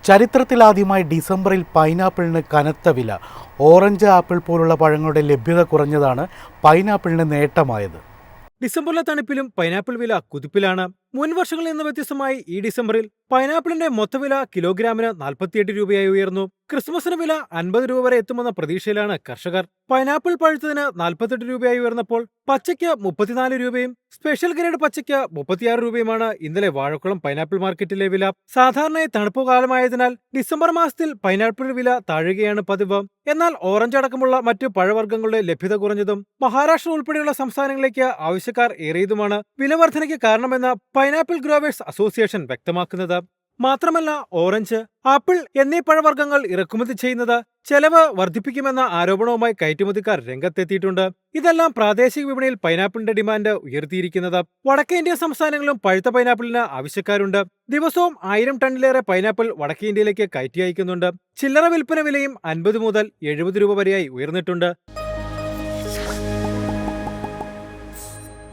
ചരിത്രത്തിലാദ്യമായി ഡിസംബറിൽ പൈനാപ്പിളിന് കനത്ത വില. ഓറഞ്ച്, ആപ്പിൾ പോലുള്ള പഴങ്ങളുടെ ലഭ്യത കുറഞ്ഞതാണ് പൈനാപ്പിളിന് നേട്ടമായത്. ഡിസംബറിലെ തണുപ്പിലും പൈനാപ്പിൾ വില കുതിപ്പിലാണ്. മുൻ വർഷങ്ങളിൽ നിന്ന് വ്യത്യസ്തമായി ഈ ഡിസംബറിൽ പൈനാപ്പിളിന്റെ മൊത്തവില കിലോഗ്രാമിന് 48 രൂപയായി ഉയർന്നു. ക്രിസ്മസിന് വില 50 രൂപ വരെ എത്തുമെന്ന പ്രതീക്ഷയിലാണ് കർഷകർ. പൈനാപ്പിൾ പഴുത്തതിന് 48 രൂപയായി ഉയർന്നപ്പോൾ പച്ചയ്ക്ക് 34 രൂപയും സ്പെഷ്യൽ ഗ്രേഡ് പച്ചയ്ക്ക് 36 രൂപയുമാണ് ഇന്നലെ വാഴക്കുളം പൈനാപ്പിൾ മാർക്കറ്റിലെ വില. സാധാരണയായി തണുപ്പ് കാലമായതിനാൽ ഡിസംബർ മാസത്തിൽ പൈനാപ്പിൾ വില താഴുകയാണ് പതിവ്. എന്നാൽ ഓറഞ്ച് അടക്കമുള്ള മറ്റ് പഴവർഗ്ഗങ്ങളുടെ ലഭ്യത കുറഞ്ഞതും മഹാരാഷ്ട്ര ഉൾപ്പെടെയുള്ള സംസ്ഥാനങ്ങളിലേക്ക് ആവശ്യക്കാർ ഏറിയതുമാണ് വില വർധനയ്ക്ക് കാരണമെന്ന് പൈനാപ്പിൾ ഗ്രോവേഴ്സ് അസോസിയേഷൻ വ്യക്തമാക്കുന്നത്. മാത്രമല്ല, ഓറഞ്ച്, ആപ്പിൾ എന്നീ പഴവർഗ്ഗങ്ങൾ ഇറക്കുമതി ചെയ്യുന്നത് ചെലവ് വർദ്ധിപ്പിക്കുമെന്ന ആരോപണവുമായി കയറ്റുമതിക്കാർ രംഗത്തെത്തിയിട്ടുണ്ട്. ഇതെല്ലാം പ്രാദേശിക വിപണിയിൽ പൈനാപ്പിളിന്റെ ഡിമാൻഡ് ഉയർത്തിയിരിക്കുന്നത്. വടക്കേ ഇന്ത്യൻ സംസ്ഥാനങ്ങളിലും പഴുത്ത പൈനാപ്പിളിന് ആവശ്യക്കാരുണ്ട്. ദിവസവും 1000 ടണ്ണിലേറെ പൈനാപ്പിൾ വടക്കേ ഇന്ത്യയിലേക്ക് കയറ്റി അയക്കുന്നുണ്ട്. ചില്ലറ വിൽപ്പന വിലയും 50 മുതൽ 70 രൂപ വരെയായി ഉയർന്നിട്ടുണ്ട്.